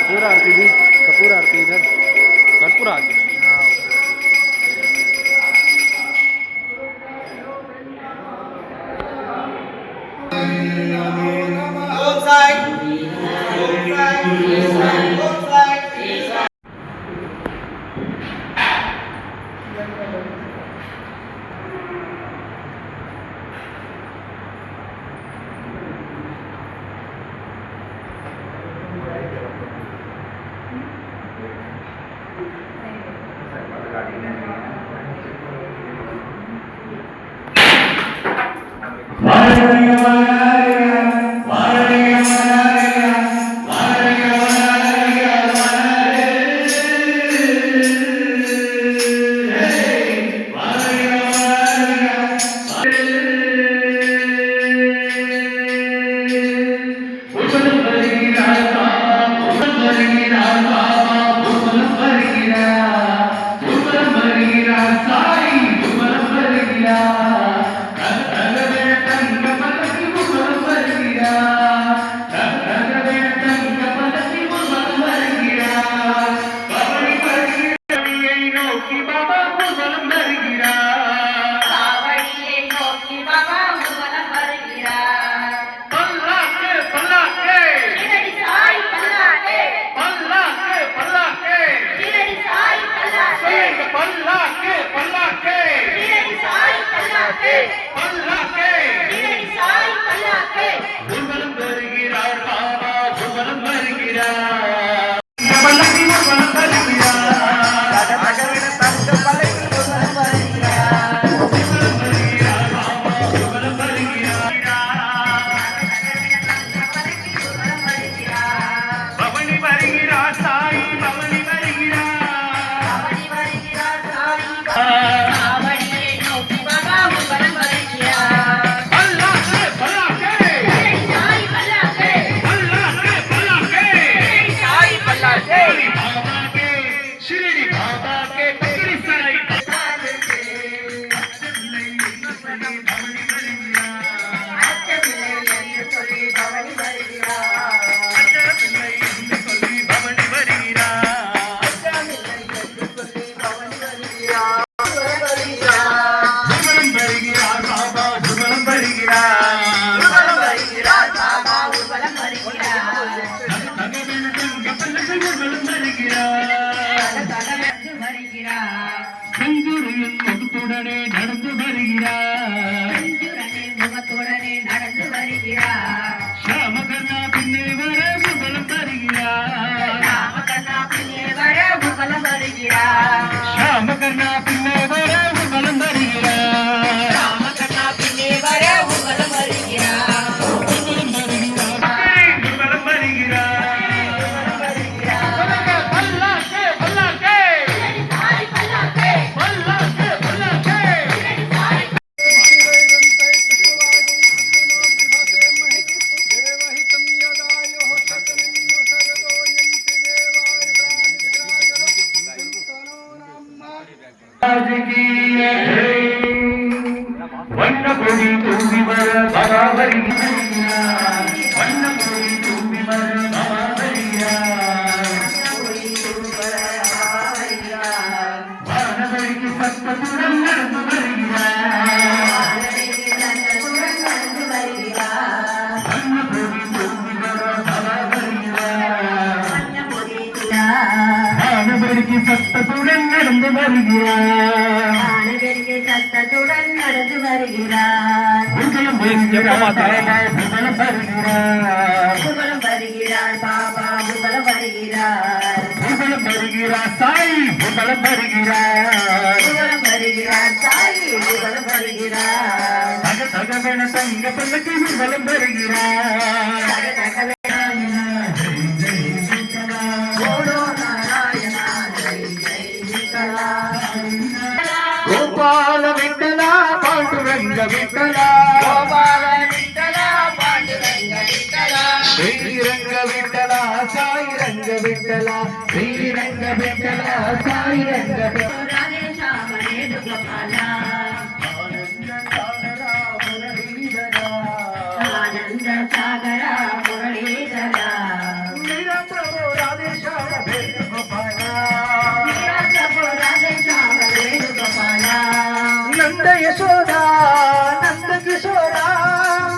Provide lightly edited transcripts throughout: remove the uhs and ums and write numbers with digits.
कपूर आरती भी, कपूर आरती इधर कर्पूर आरती नहीं। சத்தத்துடன் நடந்து வருகிறார். சத்தத்துடன் நடந்து வருகிறார். புகழும் வருகிறார். புகழும் வருகிறார். பாபா புகழும் வருகிறார். புகழும் வருகிறார். சாய் புகழும் வருகிறார். புகழும் வருகிறார். சாய் புகழும் வருகிறார். தக தகவன தங்க பல்லக்கு புகழும் வருகிறார். தக தகவன गोपाल विठला पांडुरंग विठला गोपाल विठला पांडुरंग विठला श्रीरंग विठला साई रंग विठला श्रीरंग विठला साई रंग राधे श्याम रे गोपाला आनंद सागरा मुरलीधरा आनंद सागर கருணாகரா முரளிதரா பிரபு ராதேஷாம வேணுகோபாலா பிரபு ராதேஷாம வேணுகோபாலா நந்த யசோதா நந்த கிஷோரா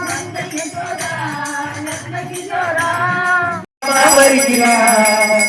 நந்த யசோதா நந்த கிஷோரா வருகிறார்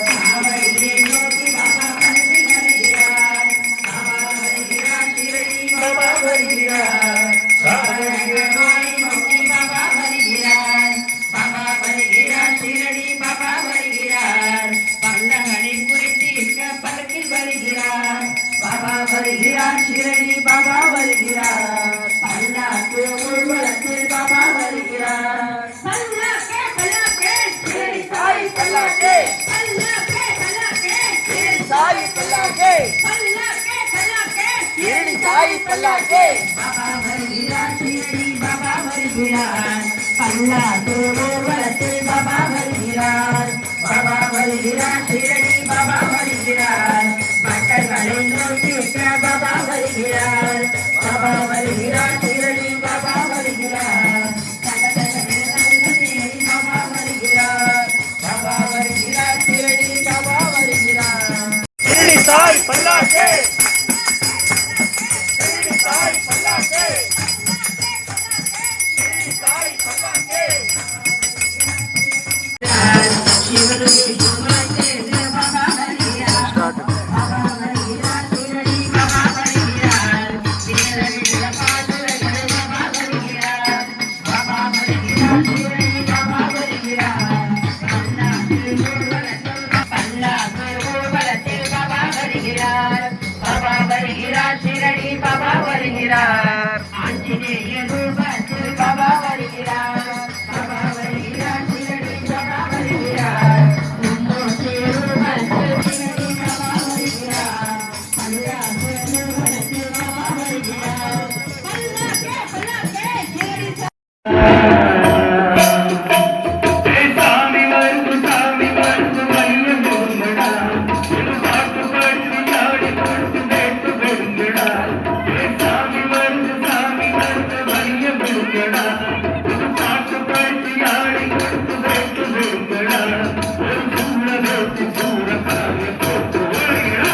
பாபா வருகிறார் ஷிரடி பாபா வருகிறார் பல்லாக்கு ஊர்வலத்தில் பாபா வருகிறார் பல்லாக்கே பல்லாக்கே ஷிரடி சாய் பல்லாக்கே பல்லாக்கே பல்லாக்கே ஷிரடி சாய் பல்லாக்கே பல்லாக்கே பல்லாக்கே ஷிரடி சாய் பல்லாக்கே பாபா வருகிறார் ஷிரடி பாபா வருகிறார் பல்லாக்கு ஊர்வலத்தில் பாபா வருகிறார் பாபா வருகிறார் ஷிரடி பாபா வருகிறார் பட்டர்களை நோக்கி பாபா வருகிறார் பாபா வருகிறார் ஷிரடி பாபா வருகிறார் பாபா வருகிறார் பாபா வருகிறார் ஷிரடி பாபா வருகிறார் ஷிரடி சாய் பல்லாக்கே ஷிரடி சாய் பல்லாக்கே ஷிரடி சாய் பல்லாக்கே ஷிரடி பாபா வருகிறார் ஆஞ்சநேய ரூபத்தில் பாபா வருகிறார் பாபா வருகிறார் ஷிரடி பாபா வருகிறார் மும்மூர்த்தி ரூபத்தில் ஷிரடி பாபா வருகிறார் பல்லாக்கு ரூபத்தில் பாபா வருகிறார் பல்லாக்கே பல்லாக்கே ஷிரடி சாமி வந்து மையம் போங்கடா பாட்டு பாட்டு ஆடி கொடுத்து கேட்டு கொடுங்கடா சாமி வந்து மையம் போங்கடா பாட்டு பாட்டு ஆடி கொடுத்து கேட்டு கொடுங்கடா ஒரு சூழ காய போட்டு ஓடுகிறா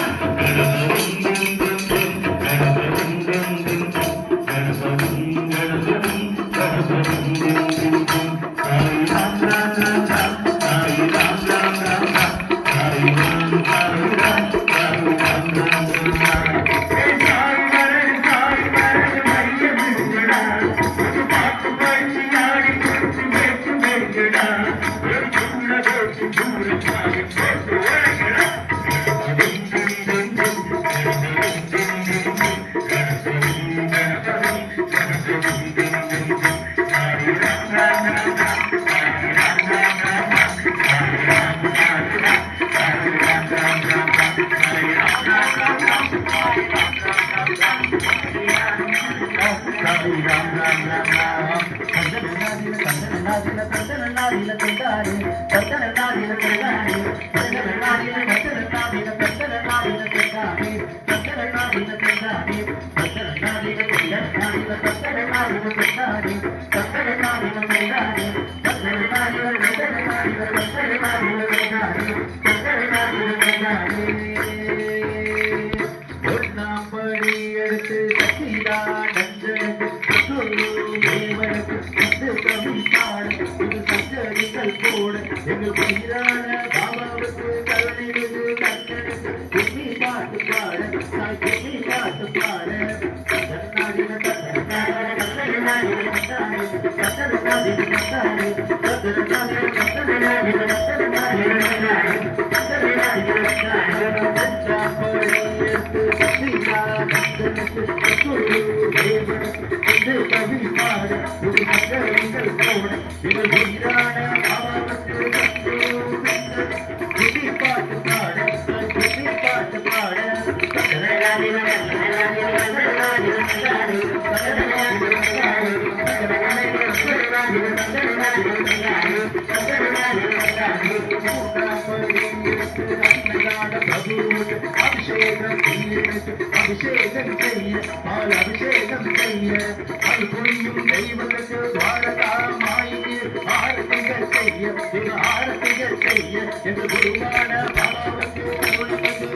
அபிஷேகம் செய்ய பால் அபிஷேகம் செய்ய அது புரியும் தெய்வத்துக்கு பாரதா மாயே பாரத பூஜைகள் செய்ய திரு ஆரத்திகள் செய்ய என்று குருவான பாபாவுக்கு ஒளிவது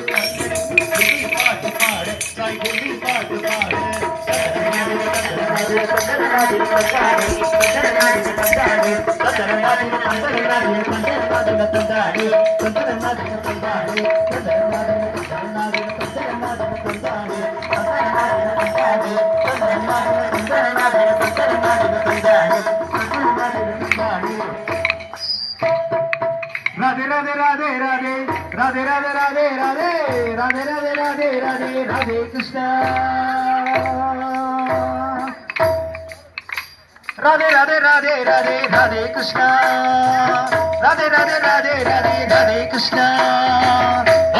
குடி பாட்டு பாட தாய் குடி பாட்டு பாட राधे राधे राधे राधे राधे राधे राधे राधे राधे राधे राधे राधे राधे कृष्ण राधे राधे राधे राधे राधे कृष्ण राधे राधे राधे राधे राधे कृष्ण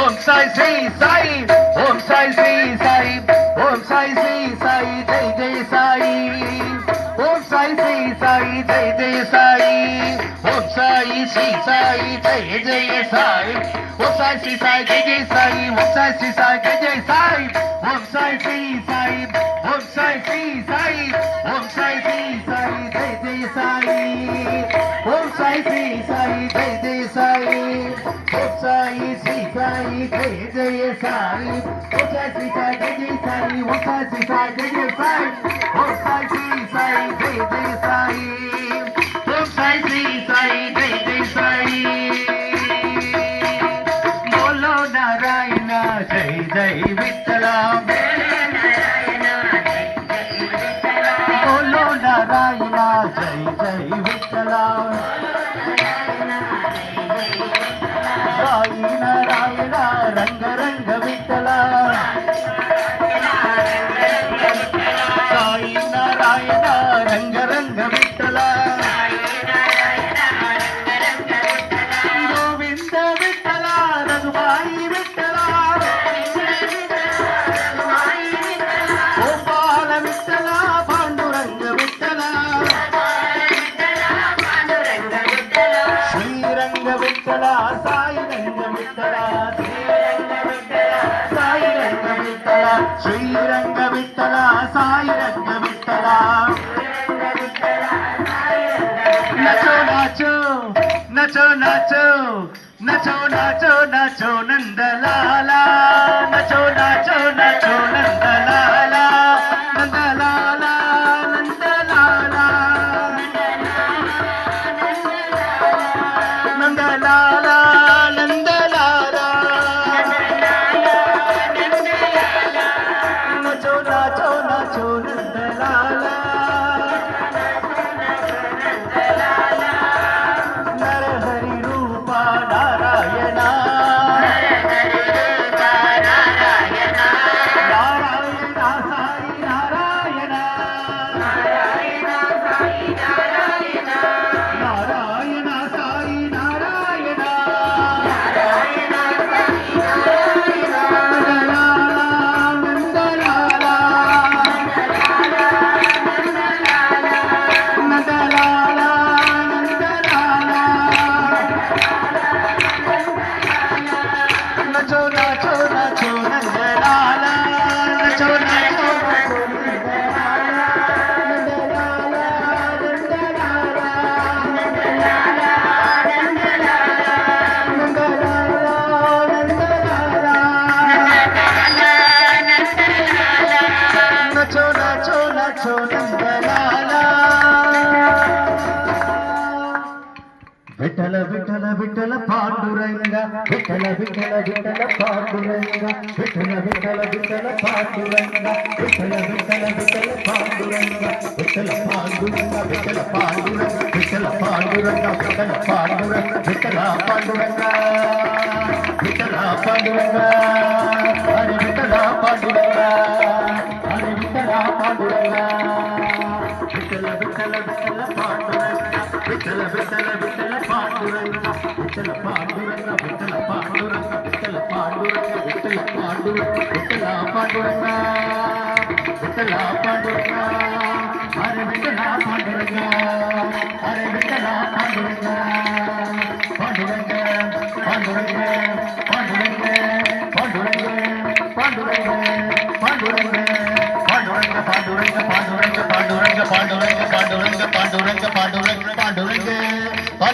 ओम साई श्री साई ओम साई श्री साई ओम साई श्री साई जय जय साई ओम साई श्री साई जय जय साई ओम साई श्री साई जय जय साई ओम साई श्री साई जय जय साई ओम साई श्री साई जय जय साई ओम साई श्री साई ओम साई श्री साई ओम साई श्री साई जय जय साई ओम साई श्री साई जय जय साई ओम साई श्री साई जय जय साई ओम साई श्री साई जय जय साई ओम साई श्री साई जय जय साई ओम साई श्री साई जय जय साई ओम साई श्री साई जय जय साई बोलो नारायण जय जय विठ्ठला बोलो नारायण जय जय विठ्ठला साई नारायण रंग रंग विठ्ठला साई नारायण रंग रंग विठ्ठला गोविंद विठ्ठला रघुबाई विठ्ठला गोपाल विठ्ठला पांडुरंग विठ्ठला श्रीरंग विठ्ठला साई रंग विठ्ठला साई रंग विठ्ठला श्रीरंग विठ्ठला साई रंग विठ्ठला नचो नाचो नचो नाचो नचो नाचो नाचो नंदलाला नचो नाचो नाचो नंदलाला नंदलाला नंदलाला नंदलाला नंदलाला नचो नाचो नाचो नंदलाला नरहरि रूपा नारायणा नारायणा साई नारायणा नारायणा साई नारायणा नचो नाचो नाचो नंदलाला नचो नाचो नाचो नंदलाला नंदलाला नंदलाला नचो नाचो नाचो नंदलाला विठ्ठल विठ्ठल विठ्ठल पांडुरंग विठ्ठल विठ्ठल विठ्ठल पांडुरंग विठ्ठल विठ्ठल विठ्ठल पांडुरंग विठ्ठल विठ्ठल विठ्ठल पांडुरंग विठ्ठल पांडुरंग विठ्ठल पांडुरंग विठ्ठल पांडुरंग विठ्ठल पांडुरंग विठ्ठल पांडुरंग विठ्ठल पांडुरंग हरे विठ्ठल पांडुरंग हरे विठ्ठल पांडुरंग विठ्ठल विठ्ठल विठ्ठल पांडुरंग विठ्ठल विठ्ठल विठ्ठल पांडुरंग विठ्ठल पांडुरंग विठ्ठल पांडुरंग विठ्ठल पांडुरंग विठ्ठल पांडुरंग विठ्ठल पांडुरंग विठ्ठल पांडुरंग हरे विठ्ठल पांडुरंग हरे विठ्ठल पांडुरंग पांडुरंग पांडुरंग पांडुरंग पांडुरंग पांडुरंग पांडुरंग पांडुरंग पांडुरंग पांडुरंग पांडुरंग पांडुरंग पांडुरंग पांडुरंग पांडुरंग पांडुरंग पांडुरंग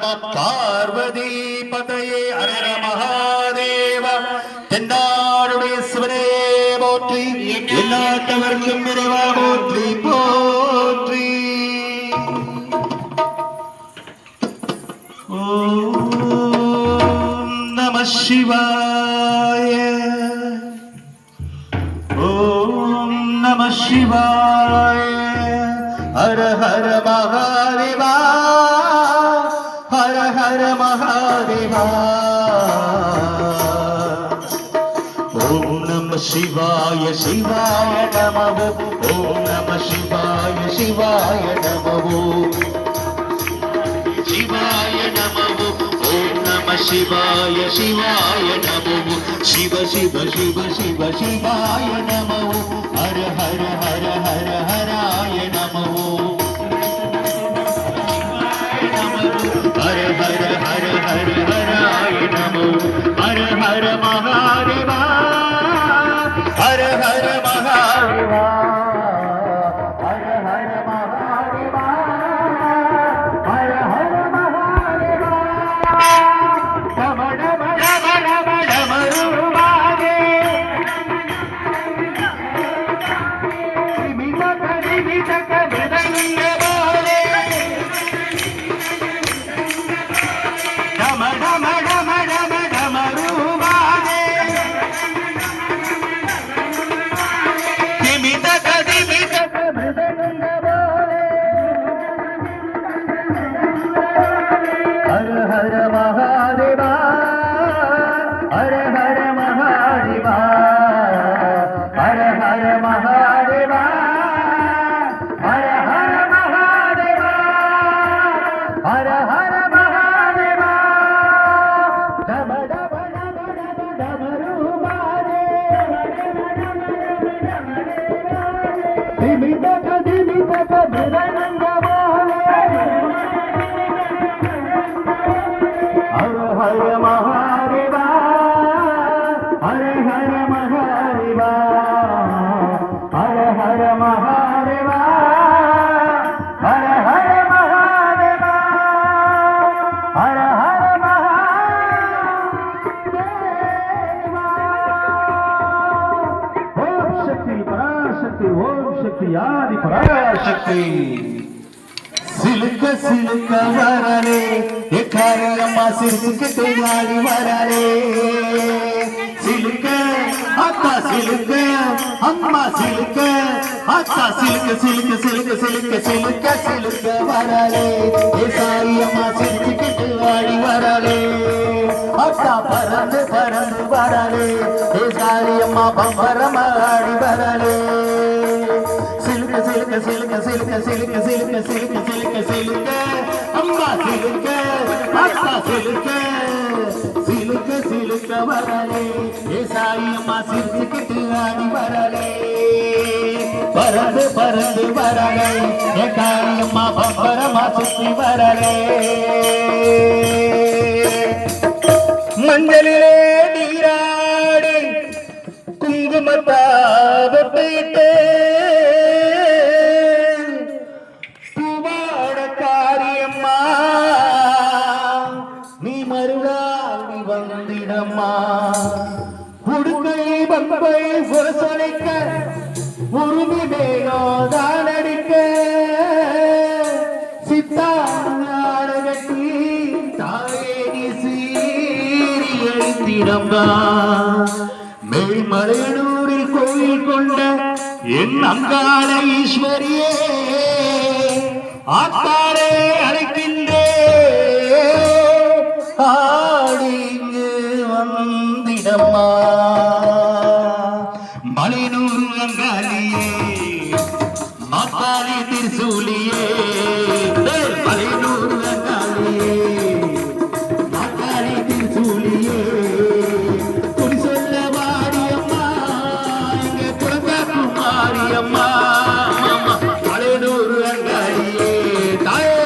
நம பார்வதி பதையே ஹர மகாதேவ தென்னாடுடைய சிவனே போற்றி எல்லாத்தவர்க்கும் நிறைவா போற்றி போற்றி ஓம் நம சிவாய ஓம் நம சிவாய ஹர ஹர மகாதேவா ஹர ஹர மகாதேவா ஓம் நம சிவாய சிவாய நமः ஓம் நம சிவாய சிவாய நமः சிவாய நமः ஓம் நம சிவாய சிவாய நமः சிவ சிவ சிவ சிவ சிவாய நமः ஹர ஹர ஹர ஹர ஹராய நமः ஹர ஹர ஹர ஹர ஹராய நமः ஹர ஹர மகாதேவா ஹர ஹர மகாதேவா ஹர ஹர மகாதேவா ஹர ஹர மகாதேவா நம நம நம நம நமருவாதே மிதக மிதக மிதங்க போலே நம நம நம நம நமருவாதே மிதக மிதக மிதங்க போலே ஹர ஹர மகாதேவா ஹர ஹர மகாதேவா ஹர ஹர மகாதேவா ஹர ஹர மகாதேவா ஹர ஹர மகாதேவா நம நம நம நம நமருவாதே திமிதக திமிதக மிதங்க போலே ஹர ஹர மகாதேவா ஹர ஹர மகாதேவா ஹர ஹர மகாதேவா ஹர ஹர மகாதேவா ஹர ஹர மகாதேவா ஓம் சக்தி பராசக்தி ஓம் சக்தி ஆதி பராசக்தி சிலுக்க சிலுக்க வரலே எக்காரியம்மா சிறுசுக்கிட்டு நாடி வரலே சிலுக்க அக்கா சிலுக்க அம்மா சிலுக்க அக்கா சிலுக்க சிலுக்க சிலுக்க சிலுக்க சிலுக்க சிலுக்க வரலே ஏசாரியம்மா சிறுசுக்கிட்டு நாடி வரலே அக்கா பறந்து பறந்து வரலே ஏசாரியம்மா பம்பரமா ஆடி வரலே சிலுக்க சிலுக்க சிலுக்க சிலுக்க சிலுக்க சிலுக்க சிலுக்க சிலுக்க சிலுக்க அம்மா சிலுக்க அக்கா சிலுக்க சிலுக்க சிலுக்க வரலே ஏசாயி அம்மா சிலுக்கிட்டு ஆடி வரலே பறந்து பறந்து வரலே ஏகாரி அம்மா பம்பரமா சுத்தி வரலே மஞ்சளிலே நீராடி குங்குமத்தாவ போயிட்டு காரியம்மா நீ மறுநாள் வந்திடம்மா உடுக்கை பம்பை சொலைக்க உருமி மேலோதான் அடிக்க சித்தாடு கட்டி தாயே நீ சீரி எழுந்திடம்மா மேல்மலையனூரில் கோயில் கொண்ட என் அங்காள ஈஸ்வரியே ஆத்தாரே அழைக்கின்றே ஆடிங்கு வந்திடம்மா மலையனூர் அங்காளியே மாத்தாளி திருசூலியே மலையனூர் அங்காளியே மாத்தாளி திருசூலியே குறி சொல்ல மாரியம்மா இங்க குழந்தை மாரியம்மா மலையனூர் அங்காளியே தாயே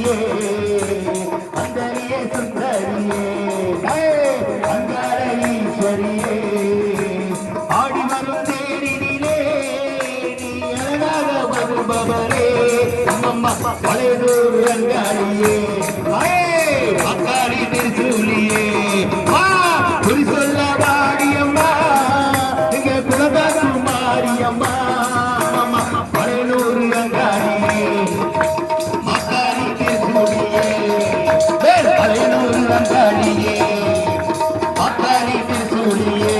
சுந்தரியே அந்தரியே சுந்தரியே அங்கார ஈஸ்வரியே ஆடி வரும் தேரினிலே நீ அழகாக வருபவரே அம்மம்மா பழையதூர் அங்காளியே அங்காளி திருச்சூலியே குறி சொல்ல வாடியம்மா இங்க குலதாசு மாரியம்மா பழையனூர் அங்காளியே அங்காளி திருச்சூலியே பழையனூர் அங்காளியே அங்காளி திருச்சூலியே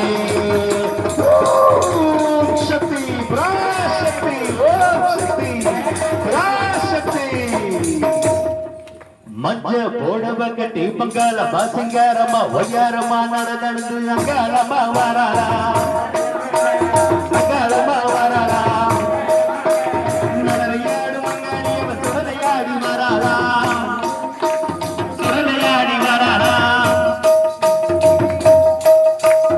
சக்தி பராசக்தி சக்தி பராசக்தி மஞ்ச போடவ கட்டி மங்களமா சிங்காரமா ஒய்யாரமா நடந்து அங்காளமா வராளா அங்காளமா வராளா நடனையாடு மங்காளியவ சுடலையாடி வராளா சுடலையாடி வராளா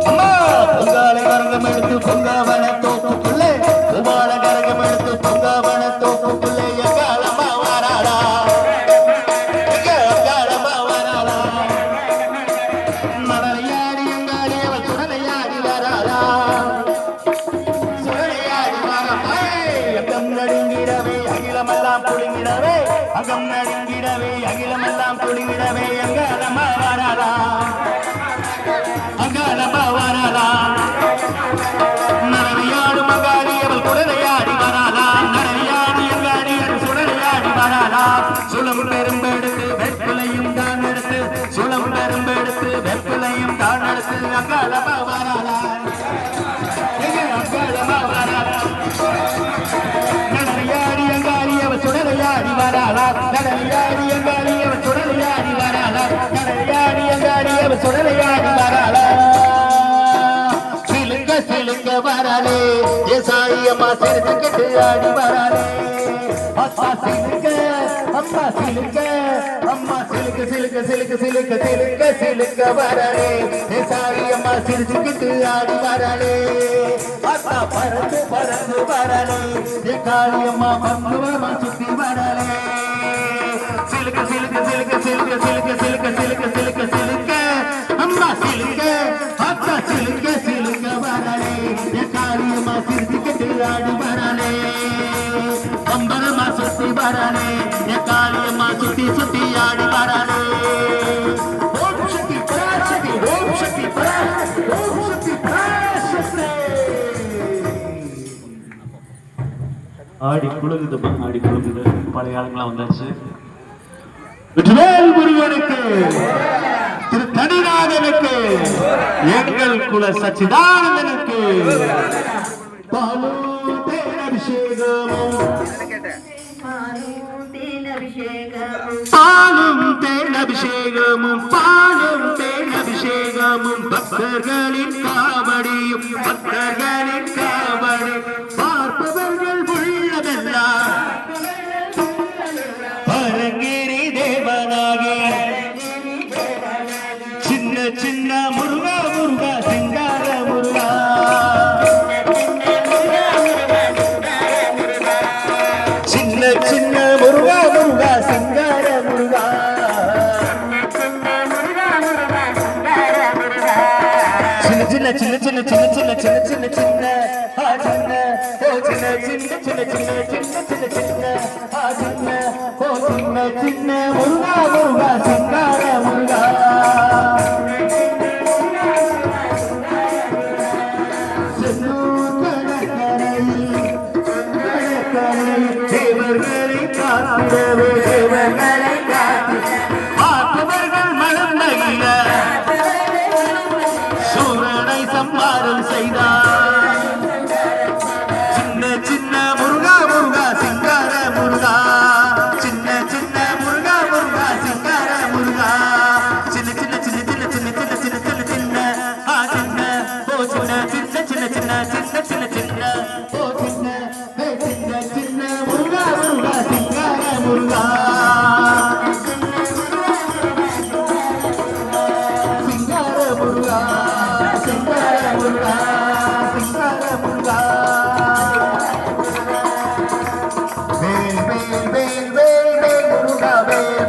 அம்மா பொங்காலை கரகம் எடுத்து பொங்கவன தோப்புக்குள்ளே குமார கரகம் எடுத்து பொங்கவன தோப்புக்குள்ளே எங்காளமா வராளா அகம் நடுங்கிடவே அகிலமெல்லாம் குளிங்கிடவே அங்காளமா வராளா அங்காளமா வராளா நடனையாடு மங்காளி அவள் குடலையாடி வராளா நடனையாடி அங்காளி அவள் சுடலையாடி வராளா சுளம் பெரும்பெடுத்து வெப்பிலையும் தான் எடுத்து சுளம் பெரும்பெடுத்து வெப்பிலையும் தான் எடுத்து அங்காளமா வராளா அங்காளமா வராளா நடனையாடி அங்காளி அவள் சுடலையாடி வராளா நடனையாடி அங்காளி அவள் சுடலையாடி வராளா நடனையாடி அங்காளி அவள் சுடலையாடி வராளா சிலுங்க சிலுங்க வராளே ஏசாயி அம்மா சிரிச்சுக்கிட்டு ஆடி வராளே அம்மா சிலுங்க அம்மா சிலுங்க அம்மா சிலுக்கு சிலுக்கு சிலுக்கு சிலுக்கு சிலுக்க சிலுக்க வராளே ஏசாயி அம்மா சிரிச்சுக்கிட்டு ஆடி வராளே அத்தா பறந்து பறந்து வராளே காளி அம்மா மங்குவமா சுத்தி வராளே சிலுக்கு சிலுக்கு சிலுக்கு சிலுக்கு சிலுக்கு சிலுக்கு சிலுக்கு சிலுக்கு சிலுக்க அம்மா சிலுக்க அத்தா சிலுக்க சிலுக்க வராளே காளி அம்மா சிரிச்சுக்கிட்டு ஆடி வராளே அம்பரமா சுத்தி வராளே காளி அம்மா சுத்தி சுத்தி ஆடி வராளே ஓம் சக்தி பராசக்தி ஓம் சக்தி பராசக்தி ஓம் சக்தி பராசக்தி ஆடி குழுங்குதுமா ஆடி குழுங்குது பழைய ஆளுங்களாம் வந்தாச்சு வெற்றிவேல் முருகனுக்கு திரு தனிநாதனுக்கு எங்கள் குல சச்சிதானந்தனுக்கு பாலும் தேனபிஷேகமும் பாலும் தேனபிஷேகமும் பாலும் தேனபிஷேகமும் பக்தர்களின் காவடியும் பக்தர்களின் காவடி பார்ப்பவர்கள் உள்ளதெல்லாம் பரங்கிரி தேவனாகி சின்ன சின்ன முருகா முருகா சிங்கார முருகா சின்ன சின்ன முருகா முருகா சிங்கார முருகா சின்ன சின்ன சின்ன சின்ன சின்ன சின்ன சின்ன சின்ன சின்ன சின்ன ஓ சின்ன சின்ன சின்ன சின்ன சின்ன சின்ன சின்ன சின்ன ஓ சின்ன சின்ன முருகா முருகா சிங்கார முருகா தேவர்களை காத்திடவே தேவர்களை பார்த்தவர்கள் மலர்ந்தகில சூரனை சம்மாரம் செய்தார் சின்ன சின்ன முருகா முருகா சிங்கார முருகா சின்ன சின்ன முருகா முருகா சிங்கார முருகா சின்ன சின்ன சின்ன சின்ன சின்ன சின்ன சின்ன சின்ன சின்ன சின்ன ஓ சின்ன சின்ன சின்ன சின்ன சின்ன சின்ன சின்ன ஓ சின்ன சின்ன சின்ன முருகா முருகா சிங்கார முருகா சிங்கார முருகா சிங்கார முருகா சிங்கார முருகா வேல் வேல் வேல் வேல் வேல் முருகா வேல்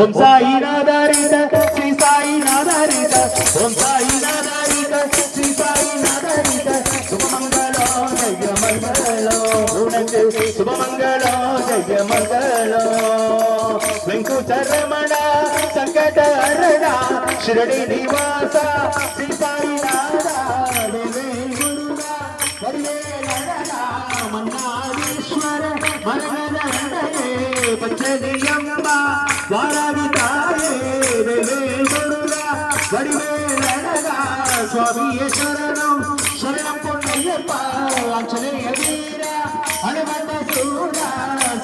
ஓம் சாயி நாதாரித ஸ்ரீ சாயி நாதாரித ஓம் சாயி நாதாரித ஸ்ரீ சாயி நாதாரித சுபமங்களம் ஜெய மங்களம் உனக்கு சுபமங்களம் ஜெய மங்களம் வெங்குச்சரமண சங்கட ஹரணா ಶಿರಡಿ ನಿವಾಸ ಶ್ರೀ ಸಾಯಿ ನಾದ ಗುರುನಾ ಮನ್ನಾದೀಶ್ವರ ಮರಣದ ಪಂಚನಿಯಂಬ ವಾರಾಗಿ ತಾಯೇ ಗುರುನ ವಡಿವೇಲನಗ ಸ್ವಾಮಿಯೇ ಶರಣಂ ಶರಣಂ ಪೊನ್ನಯ್ಯಪ್ಪ ಆಂಜನೇಯ ವೀರ ಹನುಮಂತ ಸೂರ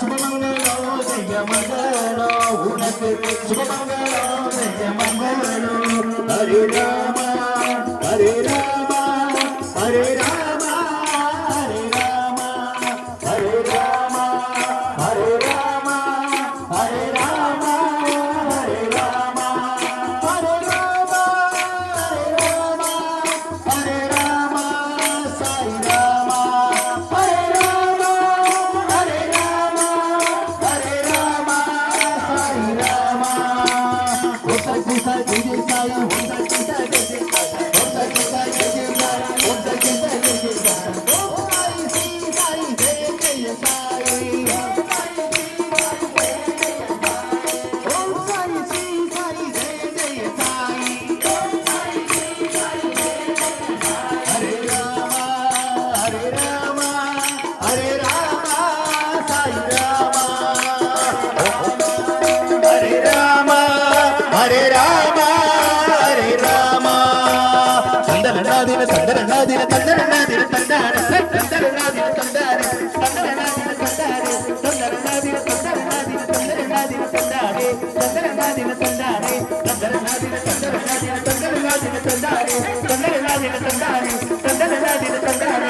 ಶುಭಮಂಗಲೋ ಜಯ ಮಂಗಲೋ ಉನಕ್ಕೆ ಶುಭಮಂಗಲೋ ಜಯ ಮಂಗಲೋ ಹರೇ ರಾಮ ಹರೇ ರಾಮ ಹರೇ ರಾಮ ಹರೇ ರಾಮ ಹರೇ ರಾಮ ಹರೇ ರಾಮ ಹರೇ ರಾಮ ಹರೇ ರಾಮ ಹರೇ ರಾಮ ಹರೇ ರಾಮ ಸಾಯಿ ರಾಮ ಹರೇ ರಾಮ ಹರೇ ರಾಮ ಹರೇ ರಾಮ ಸಾಯಿ ರಾಮ ಓಂ ಸತ್ಯ ಸಾಯಿ ಜಯ ಸಾಯಿ ಓಂ ಸತ್ಯ ಸಾಯಿ ಜಯ ಸಾಯಿ ಓಂ ಸತ್ಯ ಸಾಯಿ ಜಯ ಸಾಯಿ ಓಂ ಸತ್ಯ ಸಾಯಿ ಜಯ ಸಾಯಿ ಓಂ ಸಾಯಿ ಜಯ ಜಯ ಸಾಯಿ ಓಂ ಸಾಯಿ ಶ್ರೀ ಸಾಯಿ ಜಯ ಜಯ ಸಾಯಿ ಹರೇ ರಾಮ ಹರೇ ರಾಮ ಹರೇ ರಾಮ ಸಾಯಿ ರಾಮ ಹರೇ ರಾಮ ಹರೇ ರಾಮ ಹರೇ ರಾಮ ತಂದರನಾದಿನ ತಂದರನಾದಿನ ತಂದರನಾದಿನ ತಂದಾನೆ ತಂದರನಾದಿನ ತಂದಾನೆ ತಂದರನಾದಿನ ತಂದಾನೆ ತಂದರನಾದಿನ ತಂದರನಾದಿನ ತಂದರನಾದಿನ ತಂದಾನೆ ತಂದರನಾದಿನ ತಂದಾನೆ ತಂದರನಾದಿನ ತಂದರನಾದಿನ ತಂದರನಾದಿನ ತಂದಾನೆ ತಂದರನಾದಿನ ತಂದಾನೆ ತಂದರನಾದಿನ ತಂದಾನೆ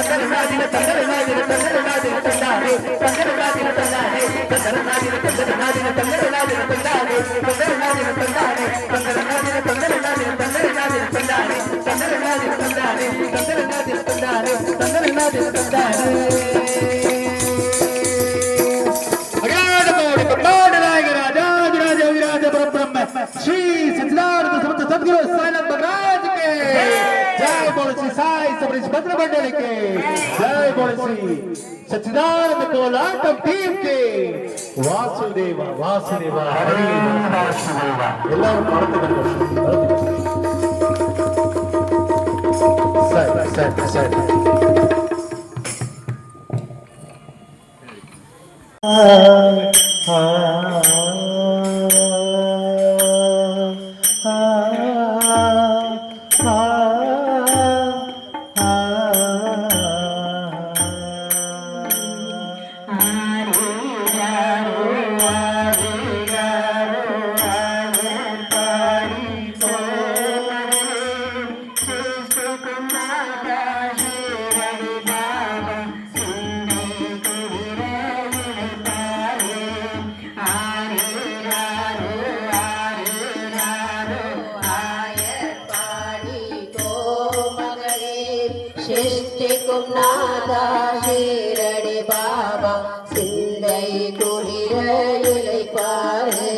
ತಂದರನಾದಿನ ತಂದರನಾದಿನ ತಂದರನಾದಿನ ತಂದಾನೆ ತಂದರನಾದಿನ ತಂದಾನೆ ತಂದರನಾದಿನ ತಂದರನಾದಿನ ತಂದರನಾದಿನ ತಂದಾನೆ ತಂದರನಾದಿನ ತಂದಾನೆ ತಂದರನಾದಿನ ತಂದರನಾದಿನ ತಂದರನಾದಿನ ತಂದಾನೆ ತಂದರನಾದಿನ ತಂದಾನೆ ತಂದರನಾದಿನ ತಂದಾನೆ ತಂದರನಾದಿನ ತಂದಾನೆ ಅಗಾಧ ಕೋಟಿ ಬ್ರಹ್ಮಾಂಡ ನಾಯಕ ರಾಜಾಧಿರಾಜ ವಿರಾಜ ಪರಬ್ರಹ್ಮ ಶ್ರೀ ಸಚ್ಚಿದಾನಂದ ಸಮರ್ಥ ಸದ್ಗುರು ಸಾಯಿನಾಥ್ ಮಹಾರಾಜ್ ಕೆ ಜೈ बोलो श्री साई सबरीश भद्र मंडल के जय बोलो श्री सच्चिदानंद कोलाटम टीम के वासुदेव वासुदेव हरे वासुदेव ಎಲ್ಲರೂ ಮಾಡ್ತಿದ್ದಾರೆ ಸರಿ ಸರಿ நாதா ஷீரடி பாபா சிந்தை குளிர இளைப்பாரு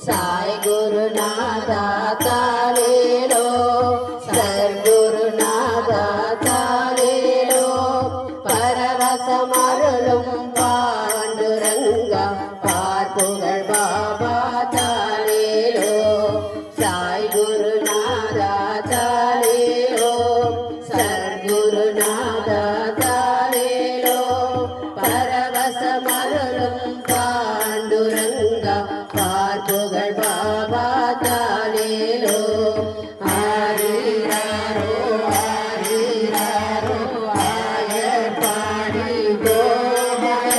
சாய் குருநாதா தாலேலோ சர்க்குருநாதா தாலேலோ பரவசமருளும் பாண்டுரங்கா பார்ப்புகழ் பாபா தாலேலோ சாய் குருநாதா தாலேலோ சர்க்குருநாதா தாலேலோ பரவசமருளும் பாண்டுரங்கா பார்ப்புகழ் பாபா தாலேலோ ஆரீராரோ ஆரீராரோ ஆயர் பாடி கோமகளே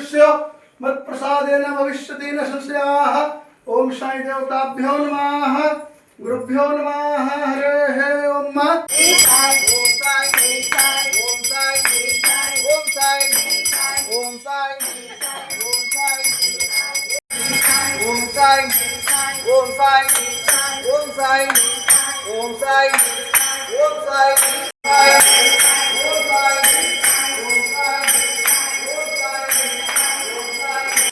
मनुष्यो मत्प्रसादेन भविष्यति न संशयाः ओम साई देवताभ्यो नमः गुरुभ्यो नमः हरे ओम Om Sai